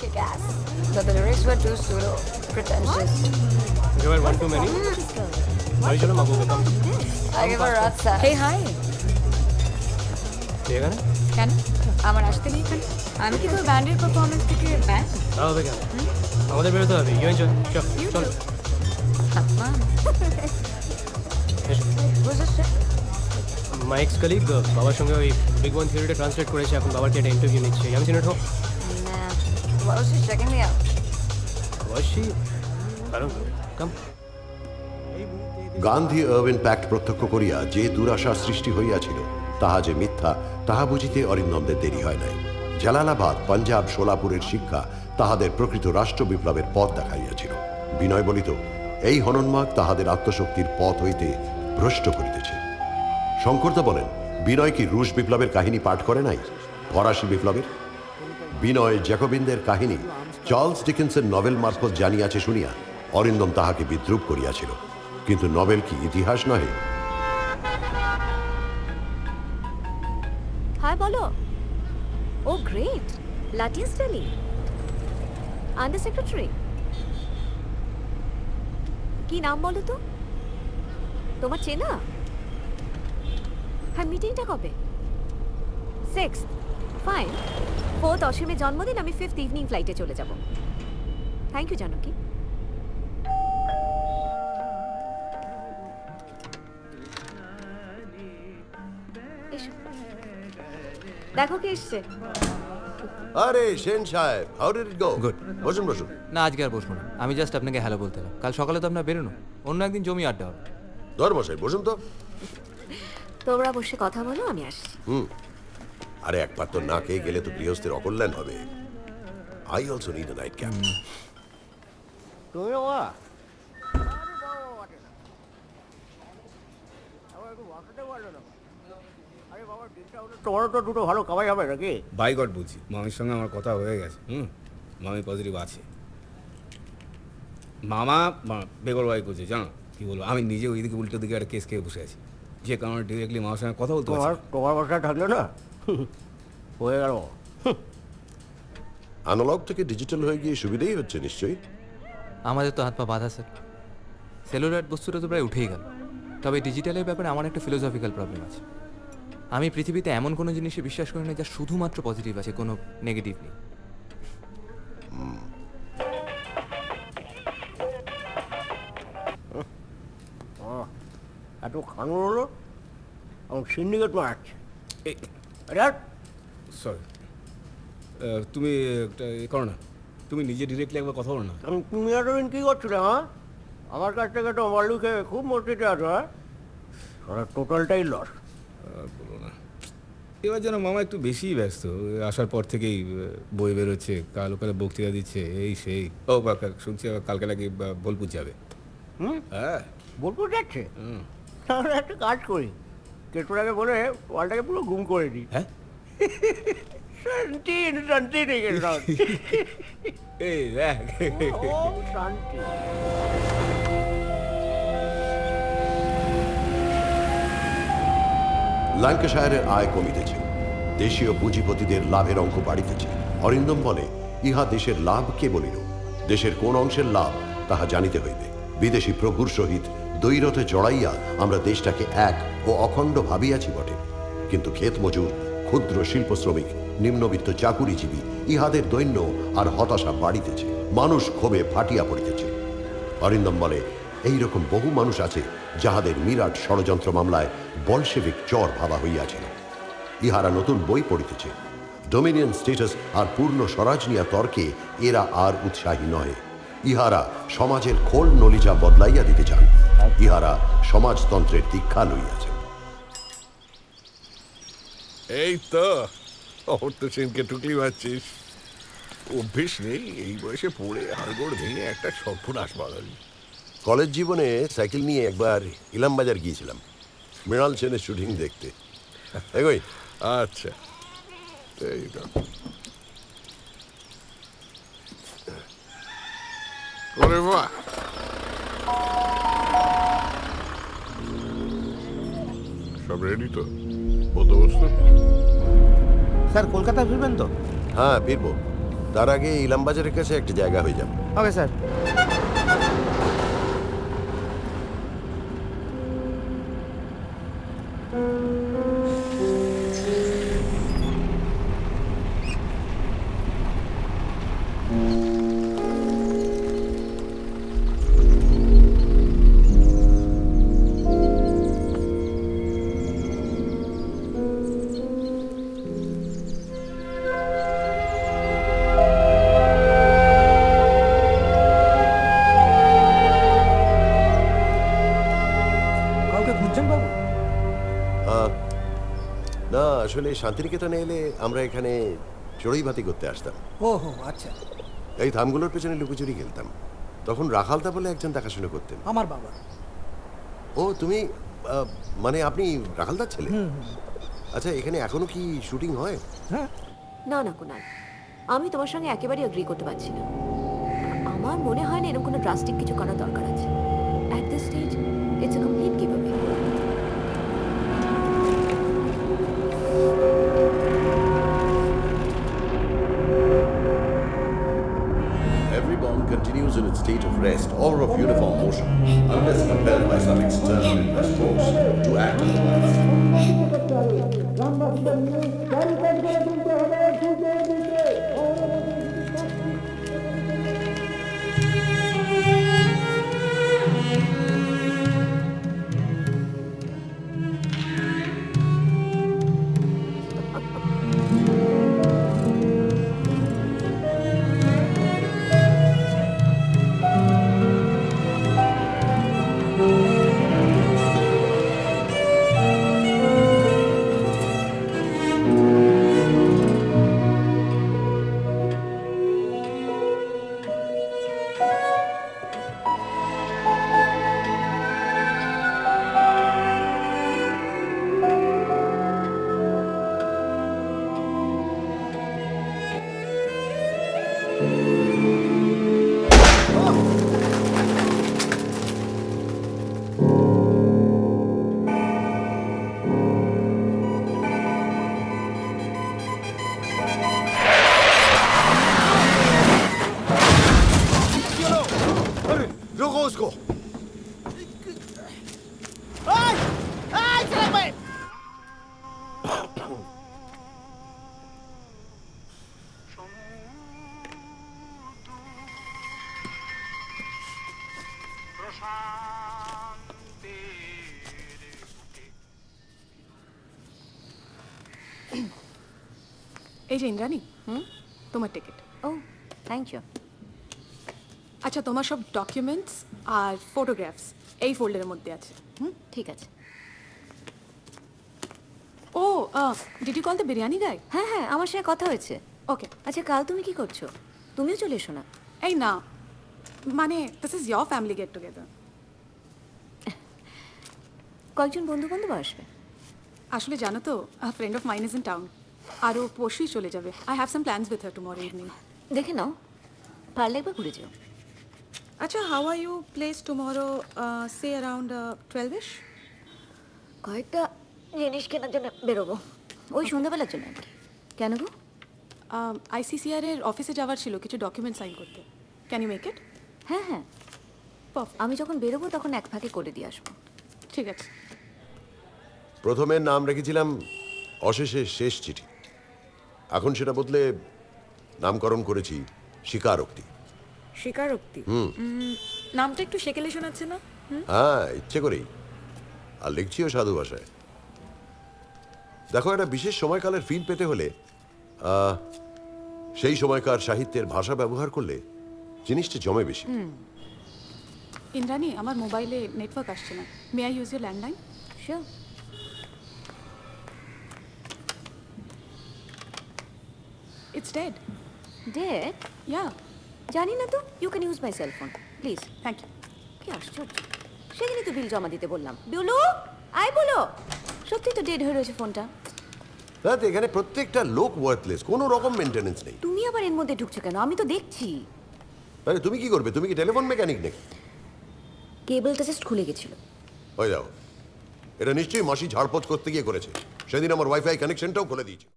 kick-ass. But the lyrics were too pseudo pretentious. You were one too many? Why should I go with them? I give a rat's ass. Hey, hi. ঠিক আছে কেন আমার আসতে নেই এখানে? আমি কি তোর ব্যান্ডের পারফরমেন্স থেকে ব্যান্ড? তাও হবে কেন আমাদের বেরোতে হবে ইউ এনজয় চল মাই এক্স কলিগ বাবার সঙ্গে ওই বিগ ওয়ান থিওরিটা ট্রান্সলেট করেছে এখন বাবার একটা ইন্টারভিউ নিচ্ছে আমি চিনে ঠো Nah. Why was she checking me out? বসি কারণ কাম গান্ধী আরবান প্যাক্ট প্রত্যক্ষ করিয়া যে দুরাশার সৃষ্টি হইয়াছিল তাহা যে মিথ্যা তাহা বুঝিতে অরিন্দমদের দেরি হয় নাই। জালালাবাদ, পাঞ্জাব, সোলাপুরের শিক্ষা তাহাদের প্রকৃত রাষ্ট্র বিপ্লবের পথ দেখাইয়াছিল। বিনয় বলিত, এই হনন্মাদ তাহাদের আত্মশক্তির পথ হইতে ভ্রষ্ট করিতেছে। শঙ্করদা বলেন, বিনয় কি রুশ বিপ্লবের কাহিনী পাঠ করে নাই, ফরাসি বিপ্লবের? বিনয় জ্যাকোবিনদের কাহিনী চার্লস ডিকেন্সের নভেল মারফত জানিয়াছে শুনিয়া অরিন্দম তাহাকে বিদ্রুপ করিয়াছিল। কিন্তু নভেল কি ইতিহাস নহে? হাই বলো। ও গ্রেট, লাটিন স্টাইলি আন্ডার সেক্রেটারি। কি নাম বলো তো তোমার? চেনা? হ্যাঁ, মিটিংটা কবে? 6th, fine. 4th অসীমের জন্মদিন, আমি 5th ইভিনিং ফ্লাইটে চলে যাব। Thank you Janaki. দেখো কে এসছে। আরে সেন সাহেব, how did it go? Good. বসুন বসুন। না, আজকে আর বসবো না। আমি জাস্ট আপনাকে হ্যালো বলতে এলাম। কাল সকালে তো আপনার বেরোনো, অন্য একদিন জমি আড্ডা হবে। ধর্মশাই বসুন তো। তোমরা বসে কথা বলো, আমি আসছি। আরে একবার তো না খেয়ে গেলে তো গৃহস্থের অকল্যাণ হবে। I also need a night camp. তুমি বাবা তোমারও তো দুটো ভালো কামাই হবে নাকি? বাই গড বলছি, মামির সঙ্গে আমার কথা হয়ে গেছে। মামি পজিটিভ আছে। মামা বেগর বাই করছে, জানো কি বলবো, আমি নিজে ওইদিকে উল্টো দিকে একটা কেস খেয়ে বসে আছি, যে কারণে ডিরেক্টলি মামার সঙ্গে কথা বলতে পারছি না। তোমার বাসায় থাকলে না হয়ে গেল। অ্যানালগ থেকে ডিজিটাল হয়ে গিয়ে সুবিধাই হচ্ছে নিশ্চয়ই। আমাদের তো হাত পা বাঁধা স্যার। সেলুলার বস্তুটা তো প্রায় উঠেই গেল। তবে ডিজিটালের ব্যাপারে আমার একটা ফিলোসফিক্যাল প্রবলেম আছে। আমি পৃথিবীতে এমন কোনো জিনিসে বিশ্বাস করি না যা শুধুমাত্র পজিটিভ আছে, কোনো নেগেটিভ নেই। এত খানো হলো আমার সিন্ডিকেট মারছে। সরি, তুমি একটা এ করো না, তুমি নিজে ডিরেক্টলি একবার কথা বলো না। তুমি এতদিন কী করছিলে? হ্যাঁ, আমার কাছ থেকে তো মাল্লু খেয়ে খুব মস্তিতে আছো। হ্যাঁ, টোটালটাই লস। বলো না, এবার যেন মামা একটু বেশিই ব্যস্ত। আসার পর থেকেই বই বেরোচ্ছে, কাল ওখানে বক্তৃতা দিচ্ছে, এই সেই। ও শুনছি কালকে নাকি বোলপুর যাবে। হ্যাঁ, বোলপুর যাচ্ছে? তাহলে একটা কাজ করি, কেটুরাকে বলে ওয়ালটাকে পুরো গুম করে দিই। হ্যাঁ, শান্তি শান্তি রেখে এই দেখ। শান্তি। ল্যাঙ্কাশায়ারের আয় কমিতেছে, দেশীয় পুঁজিপতিদের লাভের অঙ্ক বাড়িতেছে। অরিন্দম বলে, ইহা দেশের লাভ কে বলিল? দেশের কোন অংশের লাভ তাহা জানিতে হইবে। বিদেশি প্রভুর সহিত দৈরথে জড়াইয়া আমরা দেশটাকে এক ও অখণ্ড ভাবিয়াছি বটে, কিন্তু ক্ষেত মজুর, ক্ষুদ্র শিল্প শ্রমিক, নিম্নবিত্ত চাকুরিজীবী ইহাদের দৈন্য আর হতাশা বাড়িতেছে, মানুষ ক্ষোভে ফাটিয়া পড়িতেছে। অরিন্দম বলে, এইরকম বহু মানুষ আছে যাহাদের মিরাট ষড়যন্ত্র মামলায় বলশেভিক চর ভাবা হইয়াছিল। ইহারা নতুন বই পড়িতেছে। ডোমিনিয়ন স্টেটাস আর পূর্ণ স্বরাজ নিয়া তর্কে এরা আর উৎসাহী নহে। ইহারা সমাজের খোল নলিজা বদলাইয়া দিতে চান। ইহারা সমাজতন্ত্রের দীক্ষা লইয়াছেন। এই তো অমর্ত্য সেনকে টুকলি মারছিস। অভ্যেস নেই, এই বয়সে পড়ে হাড়গোড় ভেঙে একটা সর্বনাশ বাড়ালি। কলেজ জীবনে সাইকেল নিয়ে একবার ইলামবাজার গিয়েছিলাম মৃণাল সেনের শুটিং দেখতে। এগোই। আচ্ছা, এই তো ওরে বাহ, সব রেডি তো? বন্দোবস্ত? স্যার কলকাতা ফিরবেন তো? হ্যাঁ, ফিরবো। তার আগে ইলামবাজারের কাছে একটা জায়গা হয়ে যাবে। Okay sir. কাউকে খুঁজছেন বাবু? না, আসলে শান্তিনিকেতনে এলে আমরা এখানে চড়ুই ভাতি করতে আসতাম। ও হো, আচ্ছা। এই থামগুলোর পেছনে লুকোচুরি খেলতাম। তখন রাখালদা বলে একজন দেখাশোনা করতেন। আমার বাবা। ও তুমি মানে আপনি রাখালদার ছেলে? আচ্ছা, এখানে এখনো কি শুটিং হয়? হ্যাঁ, না না কুনাল, আমি তোমার সঙ্গে একেবারেই এগ্রি করতে পারছি না। আমার মনে হয় না এরকম কোনো ড্রাস্টিক কিছু করার দরকার আছে। At this stage it's a complete give away. Every bond continues in its state of rest or of uniform motion, unless compelled by some external impressed force to act otherwise. रोको उसको। এই যে ইন্দ্রাণী, তোমার ticket. O thank you. আচ্ছা, তোমার সব documents are photographs এই ফোল্ডারের মধ্যে আছে। ঠিক আছে। Oh did you call the biryani guy? হ্যাঁ হ্যাঁ, আমার সঙ্গে কথা হয়েছে। ওকে। আচ্ছা, কাল তুমি কি করছো? তুমিও চলে এসো না। এই না, মানে this is your family get together. কয়েকজন বন্ধু বান্ধব আসবে। আসলে জানো তো, friend of mine is in town. আরও পরশুই চলে যাবে। I have some plans with her tomorrow evening. দেখে নাও, পারলে একবার ঘুরে যেও। আচ্ছা, how are you place tomorrow, say around 12ish? কয়েকটা জিনিস কেনার জন্য বেরোবো, ওই সন্ধ্যাবেলার জন্য আর কি। কেন গো? আইসিসিআর এর অফিসে যাওয়ার ছিল কিছু ডকুমেন্ট সাইন করতে। Can you make it? হ্যাঁ হ্যাঁ, আমি যখন বেরোবো তখন এক ফাঁকে করে দিয়ে আসবো। ঠিক আছে। প্রথমে নাম রেখেছিলাম অশেষের শেষ চিঠি, এখন সেটা বদলে নামকরণ করেছি স্বীকারোক্তি। স্বীকারোক্তি? নামটা একটু সেকেলে শোনাচ্ছে না? হ্যাঁ, ইচ্ছে করেই, আর লিখছিও সাধু ভাষায়। দেখো, একটা বিশেষ সময়কালের ফিল পেতে হলে সেই সময়কার সাহিত্যের ভাষা ব্যবহার করলে জিনিসটা জমে বেশি। ইন্দ্রাণী, আমার মোবাইলে নেটওয়ার্ক আসছে না। May I use your landline? Sure. It's dead. Dead? Yeah. জানি না তো। You can use my cell phone please. Thank you. কি আশ্চর্য, সেদিনই তো বিল জমা দিতে বললাম। বিউলু, আয় বলো। সত্যি তো ডেড হয়ে রয়েছে ফোনটা। রাতে এখানে প্রত্যেকটা লোক ওয়ার্থলেস, কোনো রকম মেনটেনেন্স নেই। তুমি আবার এর মধ্যে ঢুকছো কেন? আমি তো দেখছি। আরে তুমি কি করবে? তুমি কি টেলিফোন মেকানিক নাকি? কেবলটা জাস্ট খুলে গেছিল। হয়ে যাও, এটা নিশ্চয়ই মাসি ঝাড়পোছ করতে গিয়ে করেছে। সেদিন আমার ওয়াইফাই কানেকশনটাও খুলে দিয়েছে।